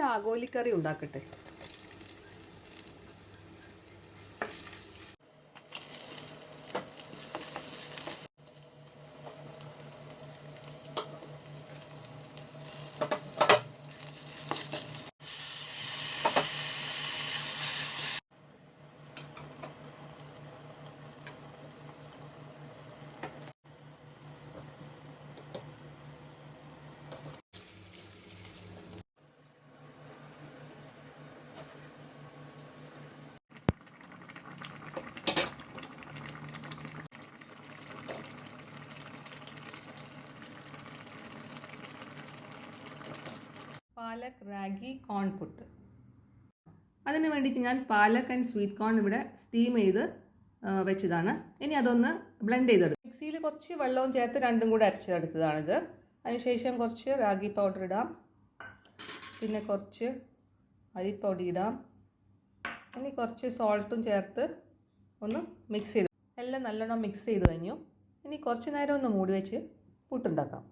നമുക്കൊരു ആഗോലിക്കറി ഉണ്ടാക്കട്ടെ. പാലക് റാഗി കോൺ പുട്ട്. അതിന് വേണ്ടിയിട്ട് ഞാൻ പാലക് ആൻഡ് സ്വീറ്റ് കോൺ ഇവിടെ സ്റ്റീം ചെയ്ത് വെച്ചതാണ്. ഇനി അതൊന്ന് ബ്ലെൻഡ് ചെയ്തെടുക്കും. മിക്സിയിൽ കുറച്ച് വെള്ളവും ചേർത്ത് രണ്ടും കൂടെ അരച്ചെടുത്തതാണിത്. അതിനുശേഷം കുറച്ച് റാഗി പൗഡർ ഇടാം, പിന്നെ കുറച്ച് അരിപ്പൊടി ഇടാം, ഇനി കുറച്ച് സോൾട്ടും ചേർത്ത് ഒന്ന് മിക്സ് ചെയ്ത് എല്ലാം നല്ലോണം മിക്സ് ചെയ്ത് കഴിഞ്ഞു. ഇനി കുറച്ച് നേരം ഒന്ന് മൂടി വെച്ച് പുട്ടുണ്ടാക്കാം.